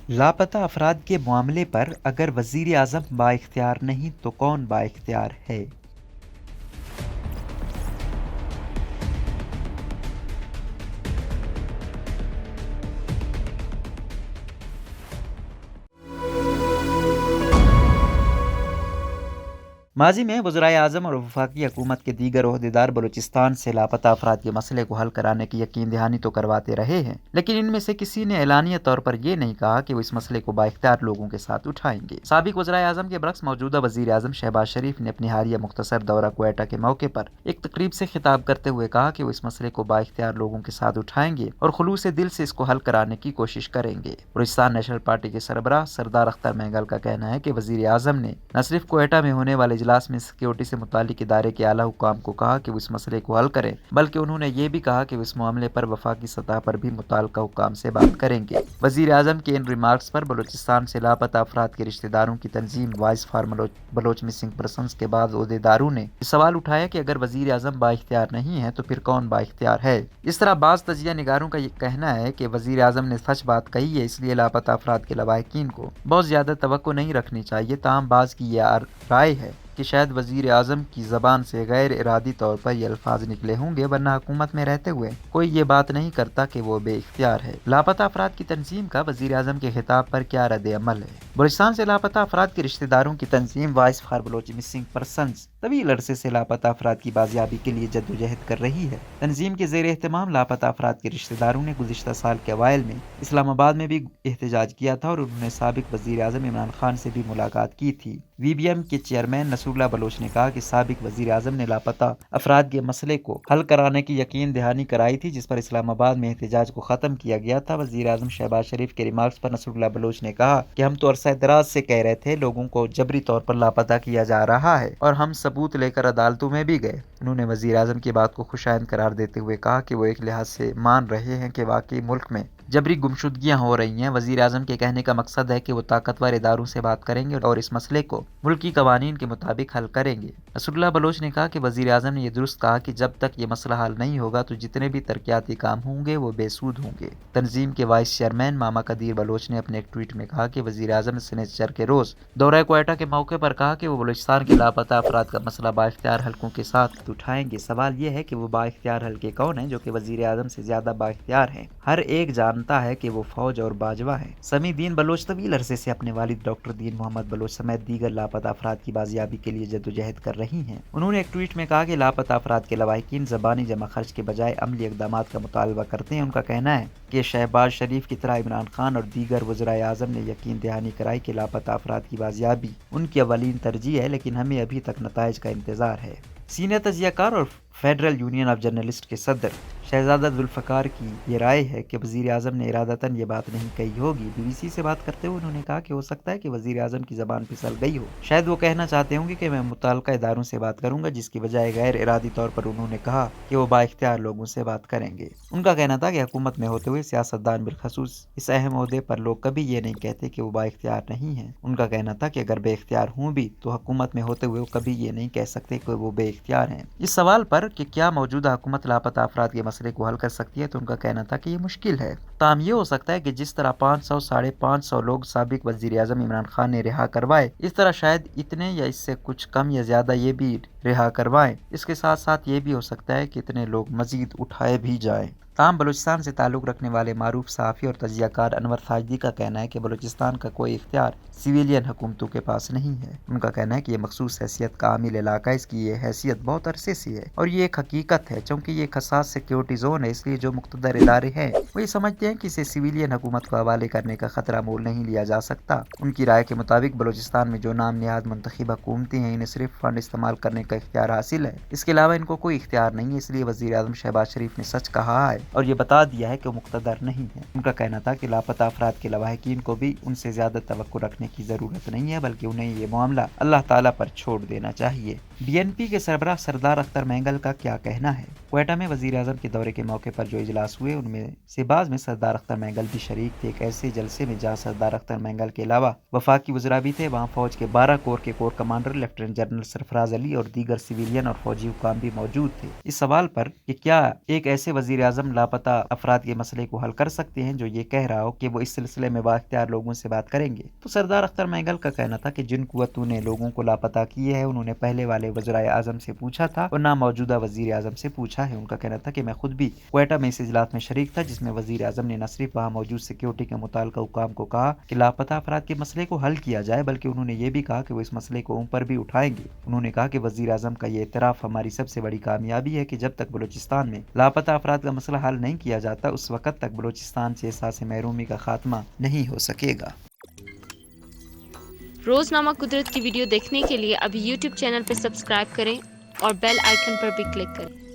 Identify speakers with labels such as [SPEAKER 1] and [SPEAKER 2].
[SPEAKER 1] لاپتہ افراد کے معاملے پر اگر وزیر اعظم بااختیار نہیں تو کون بااختیار ہے؟ ماضی میں وزرائے اعظم اور وفاقی حکومت کے دیگر عہدیدار بلوچستان سے لاپتہ افراد کے مسئلے کو حل کرانے کی یقین دہانی تو کرواتے رہے ہیں، لیکن ان میں سے کسی نے اعلانیہ طور پر یہ نہیں کہا کہ وہ اس مسئلے کو بااختیار لوگوں کے ساتھ اٹھائیں گے۔ سابق وزرائے اعظم کے برعکس موجودہ وزیر اعظم شہباز شریف نے اپنی حالیہ مختصر دورہ کوئٹہ کے موقع پر ایک تقریب سے خطاب کرتے ہوئے کہا کہ وہ اس مسئلے کو بااختیار لوگوں کے ساتھ اٹھائیں گے اور خلوص دل سے اس کو حل کرانے کی کوشش کریں گے۔ بلوچستان نیشنل پارٹی کے سربراہ سردار اختر مینگل کا کہنا ہے کہ وزیر اعظم نے نہ صرف کوئٹہ میں ہونے والے اجلاس میں سیکورٹی سے متعلق ادارے کے اعلیٰ حکام کو کہا کہ وہ اس مسئلے کو حل کریں، بلکہ انہوں نے یہ بھی کہا کہ وہ اس معاملے پر وفاقی سطح پر بھی متعلقہ حکام سے بات کریں گے۔ وزیر اعظم کے ان ریمارکس پر بلوچستان سے لاپتہ افراد کے رشتہ داروں کی تنظیم Voice for Baloch Missing Persons کے بعض عہدیداروں نے یہ سوال اٹھایا کہ اگر وزیر اعظم بااختیار نہیں ہے تو پھر کون بااختیار ہے؟ اس طرح بعض تجزیہ نگاروں کا یہ کہنا ہے کہ وزیر اعظم نے سچ بات کہی ہے، اس لیے لاپتہ افراد کے لواحقین کو بہت زیادہ توقع نہیں رکھنی چاہیے۔ تاہم بعض کی یہ رائے ہے کہ شاید وزیر اعظم کی زبان سے غیر ارادی طور پر یہ الفاظ نکلے ہوں گے، ورنہ حکومت میں رہتے ہوئے کوئی یہ بات نہیں کرتا کہ وہ بے اختیار ہے۔ لاپتہ افراد کی تنظیم کا وزیر اعظم کے خطاب پر کیا رد عمل ہے؟ بلوچستان سے لاپتہ افراد کے رشتہ داروں کی تنظیم Voice for Baloch Missing Persons طویل عرصے سے لاپتہ افراد کی بازیابی کے لیے جدوجہد کر رہی ہے۔ تنظیم کے زیر اہتمام لاپتہ افراد کے رشتہ داروں نے گزشتہ سال کے اوائل میں اسلام آباد میں بھی احتجاج کیا تھا اور انہوں نے سابق وزیر اعظم عمران خان سے بھی ملاقات کی تھی۔ وی بی ایم کے چیئرمین نصر اللہ بلوچ نے کہا کہ سابق وزیر اعظم نے لاپتہ افراد کے مسئلے کو حل کرانے کی یقین دہانی کرائی تھی، جس پر اسلام آباد میں احتجاج کو ختم کیا گیا تھا۔ وزیر اعظم شہباز شریف کے ریمارکس پر نصر اللہ بلوچ نے کہا کہ ہم تو عرصہ دراز سے کہہ رہے تھے لوگوں کو جبری طور پر لاپتہ کیا جا رہا ہے، اور ہم ثبوت لے کر عدالتوں میں بھی گئے۔ انہوں نے وزیر اعظم کی بات کو خوشائند قرار دیتے ہوئے کہا کہ وہ ایک لحاظ سے مان رہے ہیں کہ واقعی ملک میں جبری گمشدگیاں ہو رہی ہیں۔ وزیر اعظم کے کہنے کا مقصد ہے کہ وہ طاقتور اداروں سے بات کریں گے اور اس مسئلے کو ملکی قوانین کے مطابق حل کریں گے۔ نصر اللہ بلوچ نے کہا کہ وزیر اعظم نے یہ درست کہا کہ جب تک یہ مسئلہ حل نہیں ہوگا تو جتنے بھی ترقیاتی کام ہوں گے وہ بے سود ہوں گے۔ تنظیم کے وائس چیئرمین ماما قدیر بلوچ نے اپنے ایک ٹویٹ میں کہا کہ وزیر اعظم نے سنیچر کے روز دورہ کوئٹہ کے موقع پر کہا کہ وہ بلوچستان کے لاپتہ افراد کا مسئلہ بااختیار حلقوں کے ساتھ اٹھائیں گے۔ سوال یہ ہے کہ وہ بااختیار حلقے کون ہیں جو کہ وزیر اعظم سے زیادہ بااختیار ہیں؟ ہر ایک جانتا ہے کہ وہ فوج اور باجوہ ہیں۔ سمیع دین بلوچ طویل عرصے سے اپنے والد ڈاکٹر دین محمد بلوچ سمیت دیگر لاپتہ افراد کی بازیابی کے لیے جدوجہد کر رہی ہیں۔ انہوں نے ایک ٹویٹ میں کہا کہ لاپتہ افراد کے لواحقین زبانی جمع خرچ کے بجائے عملی اقدامات کا مطالبہ کرتے ہیں۔ ان کا کہنا ہے کہ شہباز شریف کی طرح عمران خان اور دیگر وزرائے اعظم نے یقین دہانی کرائی کہ لاپتہ افراد کی بازیابی ان کی اولین ترجیح ہے، لیکن ہمیں ابھی تک نتائج کا انتظار ہے۔ سینئر تجزیہ کار اور فیڈرل یونین آف جرنلسٹ کے صدر شہزادہ ذوالفقار کی یہ رائے ہے کہ وزیر اعظم نے ارادتاً یہ بات نہیں کہی ہوگی۔ بی بی سی سے بات کرتے ہوئے انہوں نے کہا کہ ہو سکتا ہے کہ وزیر اعظم کی زبان پھسل گئی ہو، شاید وہ کہنا چاہتے ہوں گے کہ میں متعلقہ اداروں سے بات کروں گا، جس کی بجائے غیر ارادی طور پر انہوں نے کہا کہ وہ بااختیار لوگوں سے بات کریں گے۔ ان کا کہنا تھا کہ حکومت میں ہوتے ہوئے سیاستدان بالخصوص اس اہم عہدے پر لوگ کبھی یہ نہیں کہتے کہ وہ بااختیار نہیں ہیں۔ ان کا کہنا تھا کہ اگر بے اختیار ہوں بھی تو حکومت میں ہوتے ہوئے وہ کبھی یہ نہیں کہہ سکتے کہ وہ بے اختیار ہیں۔ اس سوال پر کہ کیا موجودہ حکومت لاپتہ افراد کے مسئلے کو حل کر سکتی ہے تو ان کا کہنا تھا کہ یہ مشکل ہے۔ تاہم یہ ہو سکتا ہے کہ جس طرح 500 ساڑھے 500 لوگ سابق وزیر اعظم عمران خان نے رہا کروائے، اس طرح شاید اتنے یا اس سے کچھ کم یا زیادہ یہ بھی رہا کروائیں۔ اس کے ساتھ ساتھ یہ بھی ہو سکتا ہے کہ اتنے لوگ مزید اٹھائے بھی جائیں۔ تاہم بلوچستان سے تعلق رکھنے والے معروف صحافی اور تجزیہ کار انور ساجدی کا کہنا ہے کہ بلوچستان کا کوئی اختیار سویلین حکومتوں کے پاس نہیں ہے۔ ان کا کہنا ہے کہ یہ مخصوص حیثیت کا عامل علاقہ ہے، اس کی یہ حیثیت بہت عرصے سے ہے اور یہ ایک حقیقت ہے۔ چونکہ یہ ایک حساس سیکیورٹی زون ہے، اس لیے جو مقتدر ادارے ہیں وہ یہ سمجھتے ہیں کہ اسے سویلین حکومت کو حوالے کرنے کا خطرہ مول نہیں لیا جا سکتا۔ ان کی رائے کے مطابق بلوچستان میں جو نام نہاد منتخب حکومتیں ہیں انہیں صرف فنڈ استعمال کرنے کا اختیار حاصل ہے، اس کے علاوہ ان کو کوئی اختیار نہیں ہے۔ اس لیے وزیر اعظم شہباز شریف نے سچ کہا ہے اور یہ بتا دیا ہے کہ وہ مقتدر نہیں ہے۔ ان کا کہنا تھا کہ لاپتہ افراد کے لواحقین کو بھی ان سے زیادہ توقع رکھنے کی ضرورت نہیں ہے، بلکہ انہیں یہ معاملہ اللہ تعالیٰ پر چھوڑ دینا چاہیے۔ بی این پی کے سربراہ سردار اختر مینگل کا کیا کہنا ہے؟ کوئٹہ میں وزیر اعظم کے دورے کے موقع پر جو اجلاس ہوئے ان میں سے بعض میں سردار اختر مینگل بھی شریک تھے۔ ایک ایسے جلسے میں جہاں سردار اختر مینگل کے علاوہ وفاقی وزراء بھی تھے، وہاں فوج کے 12 کور کے کور کمانڈر لیفٹیننٹ جنرل سرفراز علی اور دیگر سویلین اور فوجی حکام بھی موجود تھے۔ اس سوال پر کہ کیا ایک ایسے وزیر اعظم لاپتہ افراد کے مسئلے کو حل کر سکتے ہیں جو یہ کہہ رہا ہو کہ وہ اس سلسلے میں بااختیار لوگوں سے بات کریں گے۔ تو سردار اختر مینگل کا کہنا تھا کہ جن قوتوں نے لوگوں کو لاپتہ کیے ہیں انہوں نے پہلے والے وزرائے اعظم سے پوچھا تھا اور نہ موجودہ وزیر اعظم سے پوچھا ہے۔ ان کا کہنا تھا کہ میں خود بھی کوئٹہ میں اس اجلاس میں شریک تھا جس میں وزیر اعظم نے نہ صرف وہاں موجود سیکیورٹی کے متعلقہ حکام کو کہا کہ لاپتہ افراد کے مسئلے کو حل کیا جائے بلکہ انہوں نے یہ بھی کہا کہ وہ اس مسئلے کو اوپر بھی اٹھائیں گے۔ انہوں نے کہا کہ وزیر اعظم کا یہ اعتراف ہماری سب سے بڑی کامیابی ہے کہ جب تک بلوچستان میں لاپتہ افراد کا مسئلہ حل نہیں کیا جاتا اس وقت تک بلوچستان سے احساس محرومی کا خاتمہ نہیں ہو سکے گا۔
[SPEAKER 2] روزنامہ قدرت کی ویڈیو دیکھنے کے لیے ابھی یوٹیوب چینل پر سبسکرائب کریں اور بیل آئیکن پر بھی کلک کریں۔